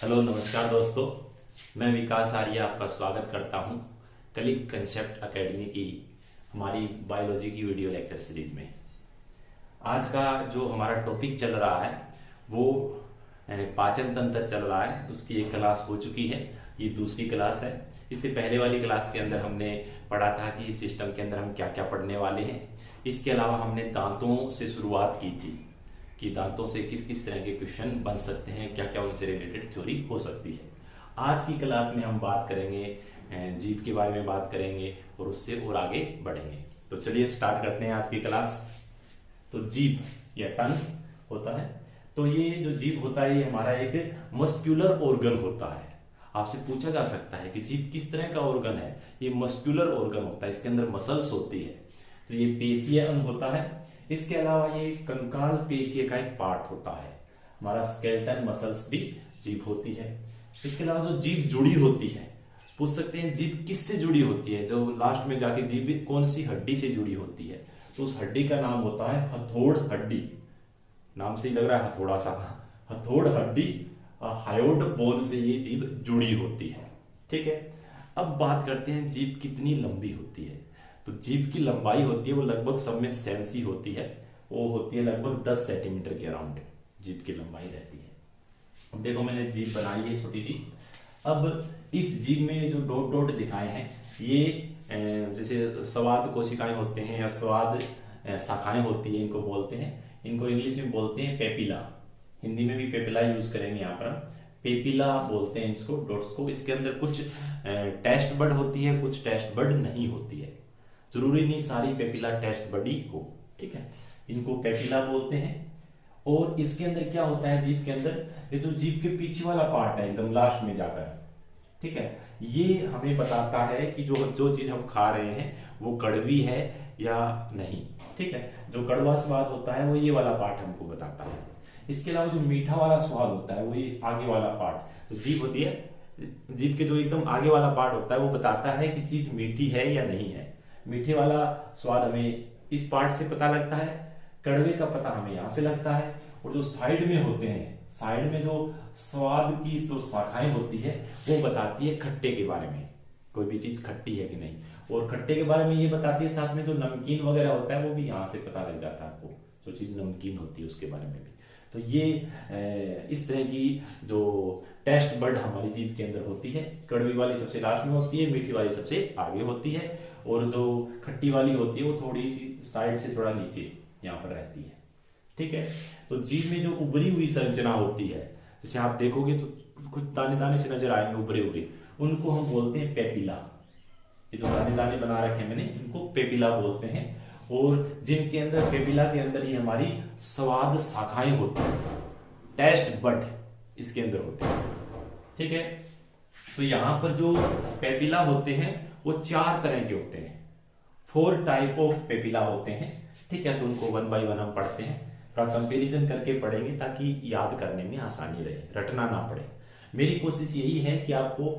Hello नमस्कार दोस्तों, मैं विकास आर्य आपका स्वागत करता हूं कलिक कंसेप्ट एकेडमी की हमारी बायोलॉजी की वीडियो लेक्चर सीरीज में। आज का जो हमारा टॉपिक चल रहा है वो पाचन तंत्र चल रहा है। उसकी एक क्लास हो चुकी है, ये दूसरी क्लास है। इससे पहले वाली क्लास के अंदर हमने पढ़ा था कि इस सिस्टम के अंदर हम क्या क्या पढ़ने वाले हैं। इसके अलावा हमने दांतों से शुरुआत की थी कि दांतों से किस किस तरह के क्वेश्चन बन सकते हैं, क्या क्या उनसे रिलेटेड थ्योरी हो सकती है। आज की क्लास में हम बात करेंगे जीभ के बारे में बात करेंगे और उससे और आगे बढ़ेंगे। तो चलिए स्टार्ट करते हैं आज की क्लास। तो जीभ या टंग्स होता है, तो ये जो जीभ होता है ये हमारा एक मस्क्यूलर ऑर्गन होता है। आपसे पूछा जा सकता है कि जीभ किस तरह का ऑर्गन है। ये मस्क्यूलर ऑर्गन होता है, इसके अंदर मसल्स होती है, तो ये पेशीय अंग होता है। इसके अलावा ये कंकाल पेशीय का एक पार्ट होता है। हमारा स्केलेटन मसल्स भी जीभ होती है। इसके अलावा जो जीभ जुड़ी होती है, पूछ सकते हैं जीभ किससे जुड़ी होती है, जो लास्ट में जाके जीभ कौन सी हड्डी से जुड़ी होती है, तो उस हड्डी का नाम होता है हथोड़ हड्डी। नाम से ही लग रहा है हथौड़ा सा, हथोड़ हड्डी, हायोड बोन से ये जीभ जुड़ी होती है। ठीक है, अब बात करते हैं जीभ कितनी लंबी होती है। तो जीभ की लंबाई होती है वो लगभग सब में सेम सी होती है, वो होती है लगभग 10 सेंटीमीटर के अराउंड जीभ की लंबाई रहती है। अब देखो मैंने जीभ बनाई है छोटी सी। अब इस जीभ में जो डॉट डॉट दिखाए हैं ये जैसे स्वाद कोशिकाएं होते हैं या स्वाद शाखाएं होती है, इनको बोलते हैं। इनको इंग्लिश में बोलते हैं पेपिला, हिंदी में भी पेपिला यूज करेंगे यहाँ पर हम। पेपिला बोलते हैं इसको, डॉट्स को। इसके अंदर कुछ टेस्ट बड होती है, कुछ टेस्ट बड नहीं होती है। जरूरी नहीं सारी पेपिला टेस्ट बडी हो, ठीक है। इनको पेपिला बोलते हैं। और इसके अंदर क्या होता है जीभ के अंदर, ये जो जीभ के पीछे वाला पार्ट है एकदम लास्ट में जाकर, ठीक है, ये हमें बताता है कि जो जो चीज हम खा रहे हैं वो कड़वी है या नहीं। ठीक है, जो कड़वा स्वाद होता है वो ये वाला पार्ट हमको बताता है। इसके अलावा जो मीठा वाला स्वाद होता है वो ये आगे वाला पार्ट, तो जीभ होती है, जीभ के जो एकदम आगे वाला पार्ट होता है वो बताता है कि चीज मीठी है या नहीं है। मीठे वाला स्वाद हमें इस पार्ट से पता लगता है, कड़वे का पता हमें यहां से लगता है। और जो साइड में होते हैं, साइड में जो स्वाद की जो शाखाएं होती है वो बताती है खट्टे के बारे में, कोई भी चीज खट्टी है कि नहीं। और खट्टे के बारे में ये बताती है, साथ में जो नमकीन वगैरह होता है वो भी यहां से पता लग जाता है आपको, जो चीज नमकीन होती है उसके बारे में भी। तो ये इस तरह की जो टेस्ट बड हमारी जीभ के अंदर होती है, कड़वी वाली सबसे लास्ट में होती है, मीठी वाली सबसे आगे होती है, और जो खट्टी वाली होती है वो थोड़ी सी साइड से थोड़ा नीचे यहाँ पर रहती है। ठीक है, तो जीभ में जो उभरी हुई संरचना होती है, जैसे आप देखोगे तो कुछ दाने दाने से नजर आएंगे उभरे हुए, उनको हम बोलते हैं पेपिला। ये जो दाने दाने बना रखे हैं मैंने, इनको पेपिला बोलते हैं। और जिनके अंदर पेपिला के अंदर ही हमारी स्वाद शाखाएं होती है, टेस्ट बड इसके अंदर होते हैं। ठीक है, तो यहां पर जो पेपिला होते हैं वो 4 तरह के होते हैं, 4 टाइप ऑफ पेपिला होते हैं। ठीक है, तो उनको 1 बाय 1 हम पढ़ते हैं, थोड़ा कंपेरिजन करके पढ़ेंगे ताकि याद करने में आसानी रहे, रटना ना पड़े। मेरी कोशिश यही है कि आपको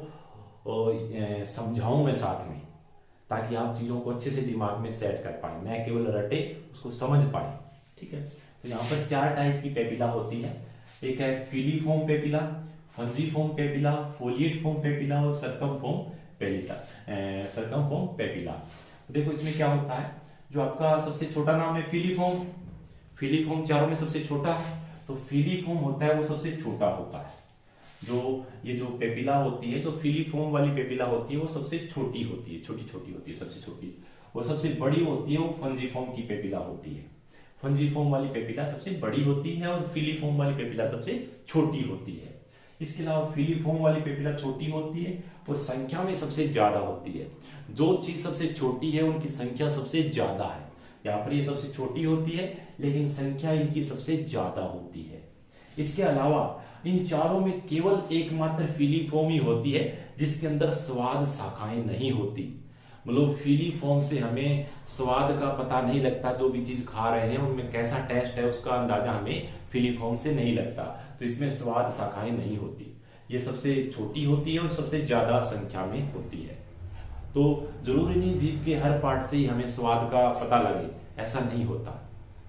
समझाऊं मैं साथ में, ताकि आप चीजों को अच्छे से दिमाग में सेट कर पाए, न केवल रटे, उसको समझ पाए। ठीक है, तो यहाँ पर 4 टाइप की पेपिला होती है। एक है filiform papilla, fungiform papilla, foliate papilla और सर्कमफॉर्म पेपिला। देखो इसमें क्या होता है, जो आपका सबसे छोटा नाम है फिलीफॉर्म, फिलीफॉर्म चारों में सबसे छोटा है, तो फिलीफॉर्म होता है वो सबसे छोटा होता है। जो ये जो पेपिला होती है, जो फिलीफॉर्म वाली पेपिला होती है वो सबसे छोटी होती है, छोटी छोटी होती है सबसे छोटी। और सबसे बड़ी होती है वो फंजीफॉर्म की पेपिला होती है। फंजीफॉर्म वाली पेपिला सबसे बड़ी होती है और फिलीफॉर्म वाली पेपिला सबसे छोटी होती है। इसके अलावा फिलीफॉर्म वाली पेपिला छोटी होती है और संख्या में सबसे ज्यादा होती है। जो चीज सबसे छोटी है उनकी संख्या सबसे ज्यादा है। यहाँ पर ये सबसे छोटी होती है लेकिन संख्या इनकी सबसे ज्यादा होती है। इसके अलावा इन चारों में केवल एकमात्र फिलीफॉर्म ही होती है जिसके अंदर स्वाद शाखाएं नहीं होती। मतलब फिलीफॉर्म से हमें स्वाद का पता नहीं लगता, जो भी चीज खा रहे हैं उनमें कैसा टेस्ट है उसका अंदाजा हमें फिलीफॉर्म से नहीं लगता, तो इसमें स्वाद शाखाएं नहीं होती। ये सबसे छोटी होती है और सबसे ज्यादा संख्या में होती है। तो जरूरी नहीं जीभ के हर पार्ट से ही हमें स्वाद का पता लगे, ऐसा नहीं होता।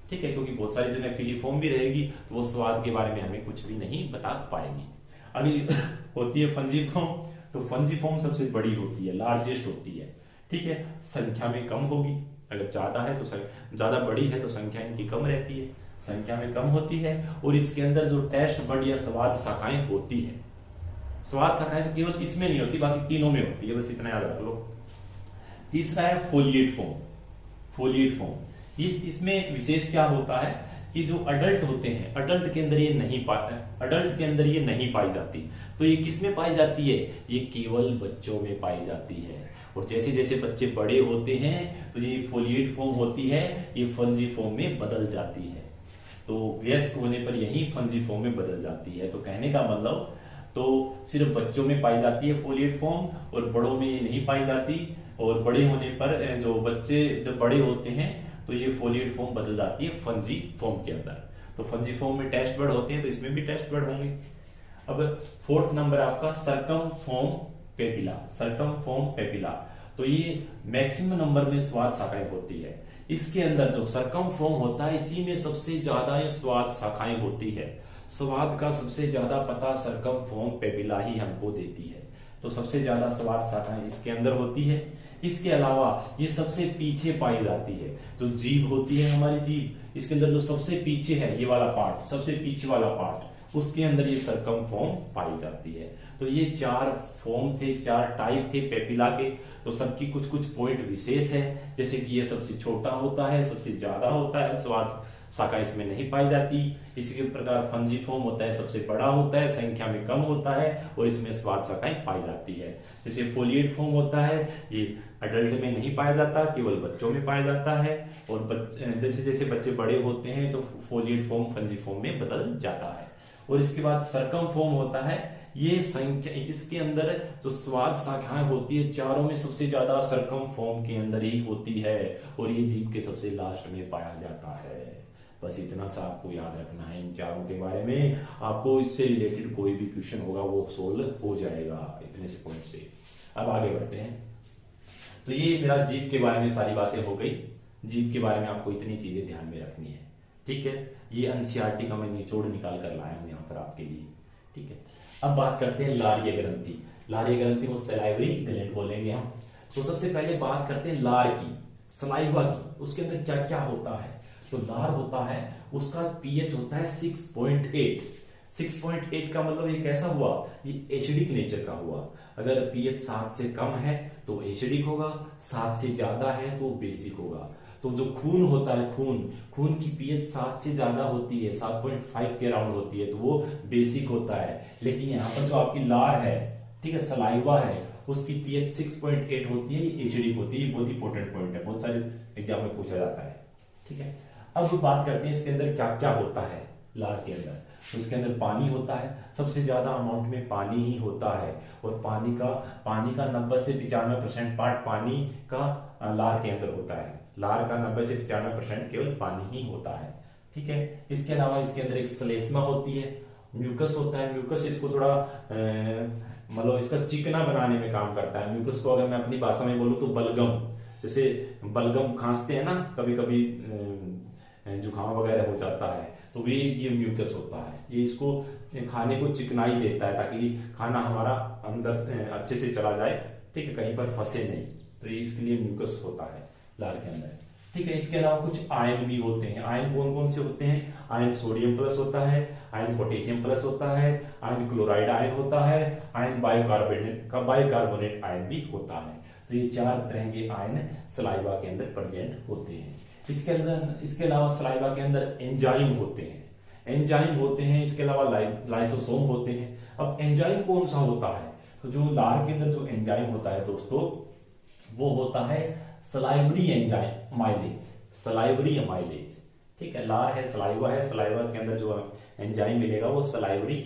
ठीक है, क्योंकि बहुत सारी जगह फिलीफॉर्म भी रहेगी तो वो स्वाद के बारे में हमें कुछ भी नहीं बता पाएगी। अगली होती है फंजीफॉर्म। तो फंजीफॉर्म सबसे बड़ी होती है, लार्जेस्ट होती है, ठीक है, संख्या में कम होगी। अगर ज्यादा है तो ज्यादा बड़ी है तो संख्या इनकी कम रहती है, संख्या में कम होती है। और इसके अंदर जो टेस्ट बड या स्वाद शाखाएं होती है, स्वाद शाखाएं तो केवल इसमें नहीं होती, बाकी तीनों में होती है, बस इतना याद रख लो। तीसरा है फोलिएट फॉर्म। फोलिएट फॉर्म इसमें विशेष क्या होता है कि जो अडल्ट होते हैं, अडल्ट के अंदर ये नहीं अडल्ट के अंदर ये नहीं पाई जाती। तो ये किस में पाई जाती है? ये केवल बच्चों में पाई जाती है। और जैसे जैसे बच्चे बड़े होते हैं तो ये फोलिएट फॉर्म होती है, ये फंजी फॉर्म में बदल जाती है। तो वयस्क होने पर यही फंजी फॉर्म में बदल जाती है। तो कहने का मतलब, तो सिर्फ बच्चों में पाई जाती है फोलिएट फॉर्म, और बड़ों में ये नहीं पाई जाती। और बड़े होने पर जो बच्चे जब बड़े होते हैं तो ये फोलिएट फॉर्म बदल जाती है फंजी फॉर्म के अंदर। तो फंजी फॉर्म में टेस्ट बर्ड होते हैं, तो इसमें भी टेस्ट बर्ड होंगे। अब फोर्थ नंबर आपका सर्कमफॉर्म पेपिला। सर्कमफॉर्म पेपिला, तो ये मैक्सिमम नंबर में स्वाद शाखाएं होती है। इसके अंदर जो सर्कमफॉर्म होता है, इसी में सबसे ज्यादा ये स्वाद शाखाएं होती है। स्वाद का सबसे ज्यादा पता सर्कमफॉर्म पेपिला ही हमको देती है। तो सबसे ज्यादा स्वाद शाखाएं इसके अंदर होती है। इसके अलावा ये सबसे पीछे पाई जाती है। जो जीभ होती है हमारी जीभ, इसके अंदर जो सबसे पीछे है ये वाला पार्ट, सबसे पीछे वाला पार्ट, उसके अंदर ये सर्कमफॉर्म पाई जाती है। तो ये 4 फॉर्म थे, 4 टाइप थे पेपिला के। तो सबकी कुछ कुछ पॉइंट विशेष है, जैसे कि ये सबसे छोटा होता है, सबसे ज्यादा होता है, स्वाद शाखा इसमें नहीं पाई जाती। इसी के प्रकार फंजीफॉर्म होता है, सबसे बड़ा होता है, संख्या में कम होता है, और इसमें स्वाद शाखाएं पाई जाती है। जैसे फोलिएट फॉर्म होता है, ये अडल्ट में नहीं पाया जाता, केवल बच्चों में पाया जाता है। और जैसे जैसे बच्चे बड़े होते हैं तो फोलिएट फॉर्म फंजीफॉर्म में बदल जाता है। और इसके बाद सर्कमफॉर्म होता है, ये संख्या, इसके अंदर जो स्वाद शाखाएं होती है, चारों में सबसे ज्यादा सर्कमफॉर्म के अंदर ही होती है, और ये जीभ के सबसे लास्ट में पाया जाता है। बस इतना सा आपको याद रखना है इन चारों के बारे में। आपको इससे रिलेटेड कोई भी क्वेश्चन होगा वो सोल्व हो जाएगा इतने से पॉइंट से। अब आगे बढ़ते हैं। तो ये मेरा जीभ के बारे में सारी बातें हो गई। जीभ के बारे में आपको इतनी चीजें ध्यान में रखनी है, ठीक है। ये एनसीईआरटी का मैं निचोड़ निकाल कर लाया हूं यहाँ पर आपके लिए, ठीक है। अब बात करते हैं लारीय ग्रंथि। लारीय ग्रंथि को सलाइवरी ग्लैंड बोलेंगे हम। तो सबसे पहले बात करते हैं लार की, सलाइवा की। उसके अंदर क्या क्या होता है? तो लार होता है, उसका पीएच होता है 6.8। 6.8 का मतलब ये कैसा हुआ? ये एसिडिक नेचर का हुआ। अगर पीएच 7 से कम है तो एसिडिक होगा, 7 से ज्यादा है तो बेसिक होगा। तो जो खून होता है, खून की पीएच 7 से ज्यादा होती है, 7.5 के अराउंड होती है, तो वो बेसिक होता है। लेकिन यहाँ पर जो आपकी लार है, ठीक है, सलाइवा है, उसकी पीएच 6.8 होती है, ये एसिडिक होती है। ये बहुत इंपॉर्टेंट पॉइंट है, बहुत सारे एग्जाम में पूछा जाता है, ठीक है। अब बात करते हैं इसके अंदर क्या क्या होता है लार के अंदर। तो इसके अंदर पानी होता है, सबसे ज्यादा अमाउंट में पानी ही होता है। और पानी का 90 से 95% पार्ट पानी का लार के अंदर होता है। लार का 90 से 95% केवल पानी ही होता है, ठीक है। इसके अलावा इसके अंदर एक श्लेष्मा होती है, म्यूकस होता है। म्यूकस इसको थोड़ा मतलब इसका चिकना बनाने में काम करता है। म्यूकस को अगर मैं अपनी भाषा में बोलूँ तो बलगम, जैसे बलगम खांसते हैं ना, कभी कभी जुकाम वगैरह हो जाता है, तो वे ये म्यूकस होता है। ये इसको खाने को चिकनाई देता है ताकि खाना हमारा अंदर अच्छे से चला जाए, ठीक है, कहीं पर फंसे नहीं। तो ये इसके लिए म्यूकस होता है लार के अंदर, ठीक है। इसके अलावा कुछ आयन भी होते हैं। आयन कौन कौन से होते हैं? आयन सोडियम प्लस होता है, आयन पोटेशियम प्लस होता है, आयन क्लोराइड आयन होता है, आयन बाइकार्बोनेट आयन भी होता है। तो ये 4 तरह के आयन सलाइवा के अंदर प्रेजेंट होते हैं। इसके अलावा सलाइवा के अंदर एंजाइम होते हैं। इसके अलावा लाइसोसोम होते हैं। अब एंजाइम कौन सा होता है? तो जो लार के अंदर जो एंजाइम होता है दोस्तों, वो होता है सलाइवरी अमाइलेज, ठीक है। लार है, सलाइवा है, सलाइवा के अंदर जो एंजाइम मिलेगा वो सलाइवरी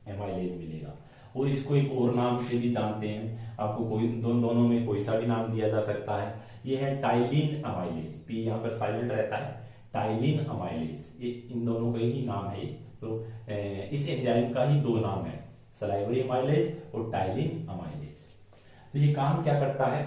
अमाइलेज मिलेगा। और इसको एक और नाम से भी जानते हैं, आपको कोई दोनों में कोई सा भी नाम दिया जा सकता है। ये है टाइलिन अमाइलेज, पी यहाँ पर साइलेंट रहता है, टाइलिन अमाइलेज, ये इन दोनों का ही नाम है। तो इस एंजाइम का ही 2 नाम है, सलाइवरी अमाइलेज और टाइलिन अमाइलेज। तो ये काम क्या करता है?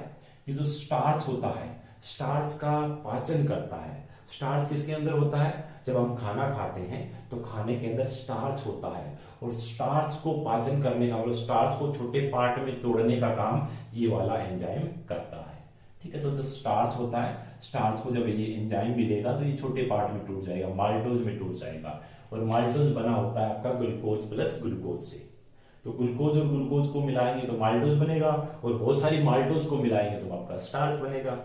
ये जो स्टार्च होता है, स्टार्च का पाचन करता है। स्टार्च किसके अंदर होता है? जब हम खाना खाते हैं तो खाने के अंदर स्टार्च होता है, और स्टार्च को पाचन करने का मतलब स्टार्च को छोटे पार्ट में तोड़ने का काम ये वाला एंजाइम करता है। ठीक है, तो जो स्टार्च होता है, स्टार्च को जब ये एंजाइम मिलेगा तो ये छोटे पार्ट में टूट जाएगा, माल्टोज में टूट जाएगा, और माल्टोज बना होता है आपका ग्लूकोज प्लस ग्लूकोज से। तो ग्लूकोज और ग्लूकोज को मिलाएंगे तो माल्टोज बनेगा, और बहुत सारी माल्टोज को मिलाएंगे तो आपका स्टार्च बनेगा।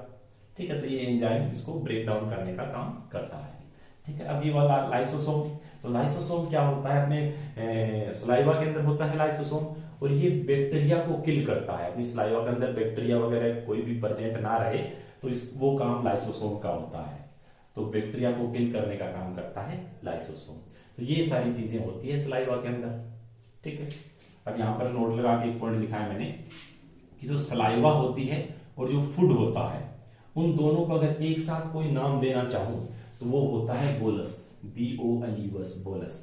ठीक है, तो ये एंजाइम इसको ब्रेक डाउन करने का काम करता है। ठीक है, अब ये वाला लाइसोसोम, तो लाइसोसोम क्या होता है? अपने सलाइवा के अंदर होता है लाइसोसोम, और ये बैक्टीरिया को किल करता है। अपनी सलाइवा के अंदर बैक्टीरिया वगैरह कोई भी प्रेजेंट ना रहे तो वो काम लाइसोसोम का होता है। तो बैक्टीरिया को किल करने का काम करता है लाइसोसोम। तो ये सारी चीजें होती है सलाइवा के अंदर। ठीक है, अब यहाँ पर नोट लगा के एक पॉइंट लिखा है मैंने कि जो सलाइवा होती है और जो फूड होता है, उन दोनों को अगर एक साथ कोई नाम देना चाहूं तो वो होता है बोलस, BOLUS, बोलस।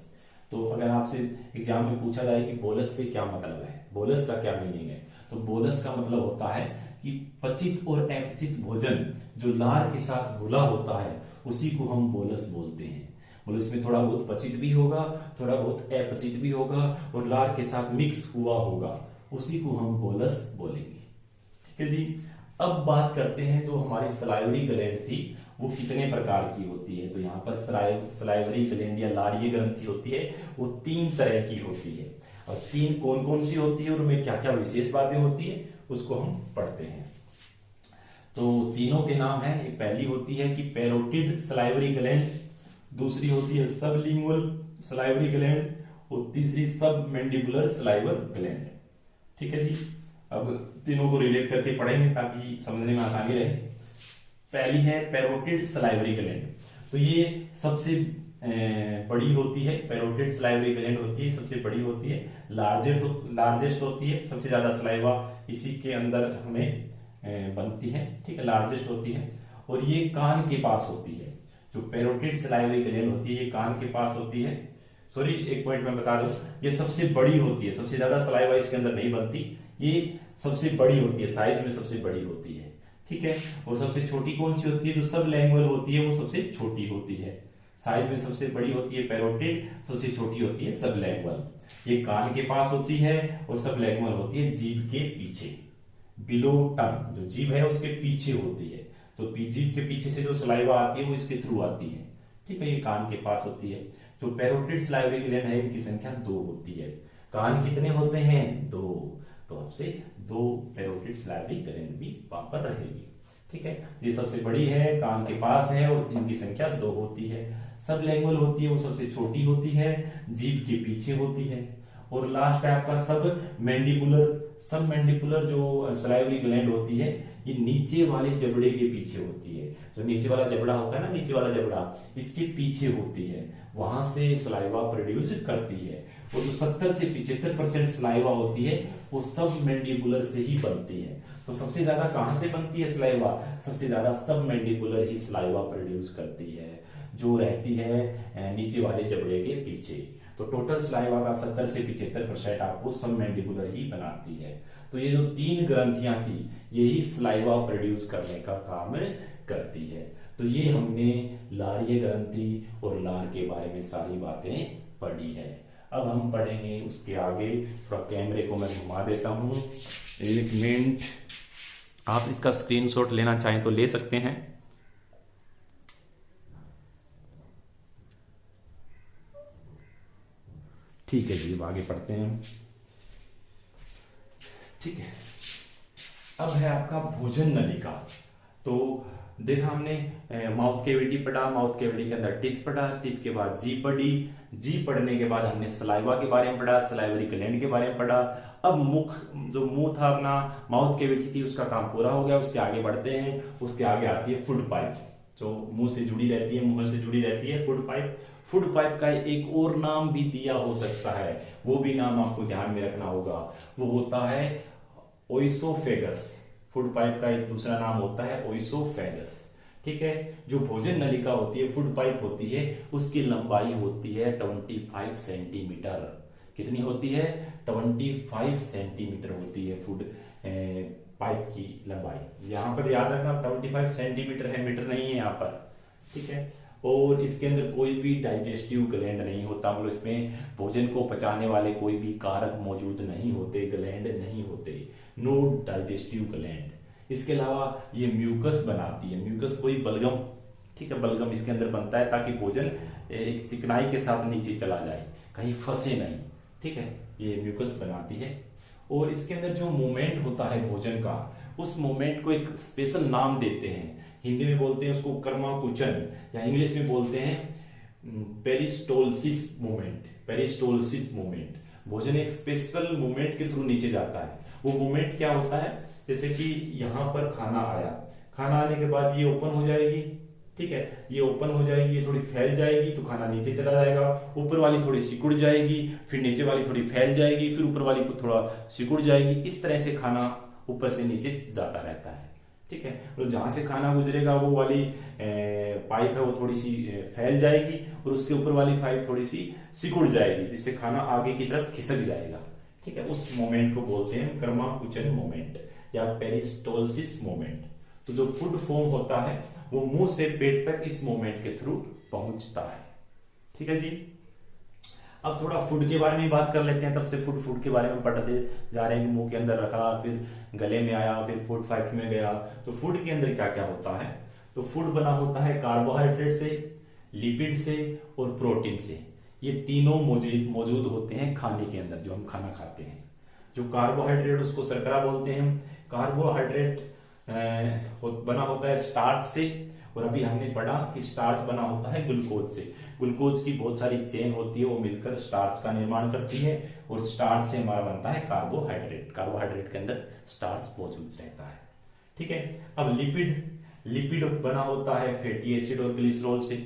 तो अगर आपसे एग्जाम में पूछा जाए कि बोलस से क्या मतलब है, बोलस का क्या मीनिंग है, तो बोलस का मतलब होता है कि पचित और अपचित भोजन जो लार के साथ घुला होता है उसी को हम बोलस बोलते हैं। मतलब इसमें थोड़ा बहुत पचित भी होगा, थोड़ा बहुत अपचित भी होगा, और लार के साथ मिक्स हुआ होगा, उसी को हम बोलस बोलेंगे। ठीक है जी, अब बात करते हैं जो हमारी सलाइवरी ग्लैंड थी वो कितने प्रकार की होती है। तो यहाँ पर सलाइवरी ग्लैंड या लारीय ग्रंथि होती है वो 3 तरह की होती है, और 3 कौन कौन सी होती है और उनमें क्या क्या विशेष बातें होती है उसको हम पढ़ते हैं। तो तीनों के नाम है, एक पहली होती है कि पैरोटिड सलाइवरी ग्लैंड, दूसरी होती है सबलिंगुअल सलाइवरी ग्लैंड, और तीसरी सब मैंडिबुलर सलाइवर ग्लैंड। ठीक है जी, अब तीनों को रिलेट करके पढ़ेंगे ताकि समझने में आसानी रहे। पहली है पैरोटिड सलाइवरी ग्लैंड, तो ये सबसे बड़ी होती है। पैरोटिड सलाइवरी ग्लैंड होती है, सबसे बड़ी होती है, लार्जेस्ट होती है, सबसे ज्यादा सलाइवा इसी के अंदर हमें बनती है। ठीक है, लार्जेस्ट होती है, और ये कान के पास होती है। जो पैरोटिड सलाइवरी ग्लैंड होती है ये कान के पास होती है। सॉरी, एक पॉइंट मैं बता दूं, ये सबसे बड़ी होती है, सबसे ज्यादा सलाइवा इसके अंदर नहीं बनती, ये सबसे बड़ी होती है, साइज में सबसे बड़ी होती है। ठीक है, और सबसे छोटी कौन सी होती है? जो सब लैंग्वेज होती है वो सबसे छोटी होती है, साइज में सबसे बड़ी होती है पैरोटिड, सबसे छोटी होती है सब लैंग्वेज। ये कान के पास होती है और सब लैंग्वेज होती है जीभ के पीछे, बिलो टंग, जो जीभ है उसके पीछे होती है। तो जीभ के पीछे से जो सलाइवा आती है वो इसके थ्रू आती है। ठीक है, ये कान के पास होती है। जो पैरोटिड सलाइवरी ग्लैंड है इनकी संख्या 2 होती है। कान कितने होते हैं? 2, तो आपसे 2 पैरोटिड सलाइवरी ग्लैंड भी वहां पर रहेगी। ठीक है, ये सबसे बड़ी है, कान के पास है, और इनकी संख्या 2 होती है। सब लैंग्वेज होती है वो सबसे छोटी होती है, जीभ के पीछे होती है। और लास्ट है आपका सब मैंडिबुलर। सब मैंडिबुलर जो सलाइवरी ग्लैंड होती है ये नीचे वाले जबड़े के पीछे होती है। जो नीचे वाला जबड़ा होता है ना, नीचे वाला जबड़ा इसके पीछे होती है, वहां से सलाइवा प्रोड्यूस करती है। और जो 70 से 75% सलाइवा होती है वो सब मैंडिबुलर से ही बनती है। तो सबसे ज्यादा कहां से बनती है सलाइवा? सबसे ज्यादा सब मैंडिबुलर ही सलाइवा प्रोड्यूस करती है, जो रहती है नीचे वाले जबड़े के पीछे। तो टोटल सलाइवा का 70 से 75% आपको सब मैंडिबुलर ही बनाती है। तो ये जो 3 ग्रंथियां थी यही सलाइवा प्रोड्यूस करने का काम करती है। तो ये हमने लारीय ग्रंथि और लार के बारे में सारी बातें पढ़ी है। अब हम पढ़ेंगे उसके आगे, थोड़ा कैमरे को मैं घुमा देता हूं, 1 मिनट। आप इसका स्क्रीनशॉट लेना चाहें तो ले सकते हैं। ठीक है जी, अब आगे पढ़ते हैं। ठीक है, अब है आपका भोजन नलिका। तो देखा हमने माउथ कैविटी पढ़ा, माउथ कैविटी के अंदर टीथ पढ़ा, टीथ के बाद जीभ पढ़ी, जीभ पढ़ने के बाद हमने सलाइवा के बारे में पढ़ा, सलाइवरी ग्लैंड के बारे में पढ़ा। अब मुख, जो मुंह था अपना, माउथ कैविटी थी, उसका काम पूरा हो गया। उसके आगे बढ़ते हैं, उसके आगे आती है फूड पाइप, जो मुंह से जुड़ी रहती है, मुंह से जुड़ी रहती है फूड पाइप। फूड पाइप का एक और नाम भी दिया हो सकता है, वो भी नाम आपको ध्यान में रखना होगा, वो होता है ओइसोफेगस। फूड पाइप का एक दूसरा नाम होता है ओइसोफेगस। ठीक है, जो भोजन नलिका होती है, फूड पाइप होती है, उसकी लंबाई होती है 25 सेंटीमीटर। कितनी होती है? 25 सेंटीमीटर होती है फूड पाइप की लंबाई। यहां पर याद रखना 25 सेंटीमीटर है, मीटर नहीं है यहाँ पर। ठीक है। और इसके अंदर कोई भी डाइजेस्टिव ग्लैंड नहीं होता, मतलब इसमें भोजन को पचाने वाले कोई भी कारक मौजूद नहीं होते, ग्लैंड नहीं होते, नो डाइजेस्टिव ग्लैंड। इसके अलावा ये म्यूकस बनाती है, म्यूकस कोई बलगम, ठीक है, बलगम इसके अंदर बनता है ताकि भोजन एक चिकनाई के साथ नीचे चला जाए, कहीं फंसे नहीं, ठीक है, ये म्यूकस बनाती है। और इसके अंदर जो मूवमेंट होता है भोजन का, उस मूवमेंट को एक स्पेशल नाम देते हैं, हिंदी में बोलते हैं उसको कर्माकुचन, या इंग्लिश में बोलते हैं पेरिस्टोलसिस मूवमेंट, पेरिस्टोलसिस मूवमेंट। भोजन एक स्पेशल मूवमेंट के थ्रू नीचे जाता है। वो मूवमेंट क्या होता है, जैसे कि यहाँ पर खाना आया, खाना आने के बाद ये ओपन हो जाएगी, ठीक है, ये ओपन हो जाएगी, ये थोड़ी फैल जाएगी तो खाना नीचे चला जाएगा, ऊपर वाली थोड़ी सिकुड़ जाएगी, फिर नीचे वाली थोड़ी फैल जाएगी, फिर ऊपर वाली को थोड़ा सिकुड़ जाएगी। इस तरह से खाना ऊपर से नीचे जाता रहता है, ठीक है। तो जहां से खाना गुजरेगा वो वाली पाइप है वो थोड़ी सी फैल जाएगी और उसके ऊपर वाली पाइप थोड़ी सी सिकुड़ जाएगी, जिससे खाना आगे की तरफ खिसक जाएगा, ठीक है। उस मोमेंट को बोलते हैं कर्माकुचन मोमेंट या पेरिस्टोलसिस मोमेंट। तो जो फूड फॉर्म होता है वो मुंह से पेट तक इस मोमेंट के थ्रू पहुंचता है, ठीक है जी। अब थोड़ा फूड के बारे में बात कर लेते हैं। तब से फूड के बारे में पढ़ते जा रहे हैं कि मुंह के अंदर रखा, फिर गले में आया, फिर फूड पाइप में गया। तो फूड के अंदर क्या क्या होता है, तो फूड बना होता है कार्बोहाइड्रेट से, लिपिड से और प्रोटीन से। ये तीनों मौजूद होते हैं खाने के अंदर, जो हम खाना खाते हैं। जो कार्बोहाइड्रेट उसको शर्करा बोलते हैं। कार्बोहाइड्रेट बना होता है स्टार्च से, और अभी हमने पढ़ा कि स्टार्च बना होता है ग्लूकोज से। ग्लूकोज की बहुत सारी चेन होती है, वो मिलकर स्टार्च का निर्माण करती है, और स्टार्च से हमारा बनता है कार्बोहाइड्रेट। कार्बोहाइड्रेट के अंदर स्टार्च मौजूद रहता है, ठीक है। अब लिपिड बना होता है फैटी एसिड और ग्लिसरॉल से।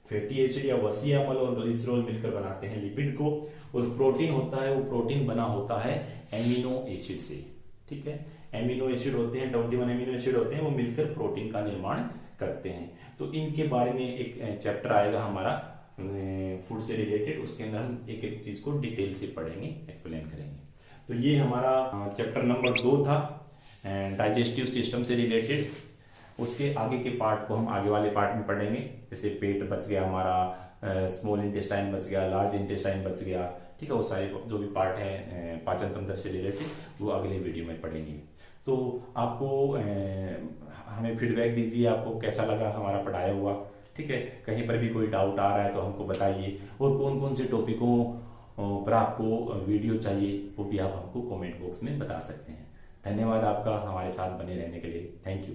फैटी एसिड या वसी अम्ल और ग्लिसरॉल मिलकर बनाते हैं लिपिड को। और प्रोटीन होता है, वो प्रोटीन बना होता है एमिनो एसिड से, ठीक है। एमिनो एसिड होते हैं, 21 एमिनो एसिड होते हैं, वो मिलकर प्रोटीन का निर्माण करते हैं। तो इनके बारे में एक चैप्टर आएगा हमारा फूड से रिलेटेड, उसके अंदर हम एक एक चीज को डिटेल से पढ़ेंगे, एक्सप्लेन करेंगे। तो ये हमारा चैप्टर नंबर 2 था, डाइजेस्टिव सिस्टम से रिलेटेड। उसके आगे के पार्ट को हम आगे वाले पार्ट में पढ़ेंगे। जैसे पेट बच गया हमारा, स्मॉल इंटेस्टाइन बच गया, लार्ज इंटेस्टाइन बच गया, ठीक है। वो सारे जो भी पार्ट है पाचन तंत्र से रिलेटेड वो अगले वीडियो में पढ़ेंगे। तो आपको हमें फीडबैक दीजिए, आपको कैसा लगा हमारा पढ़ाया हुआ, ठीक है। कहीं पर भी कोई डाउट आ रहा है तो हमको बताइए, और कौन कौन से टॉपिकों पर आपको वीडियो चाहिए वो भी आप हमको कमेंट बॉक्स में बता सकते हैं। धन्यवाद आपका हमारे साथ बने रहने के लिए। Thank you.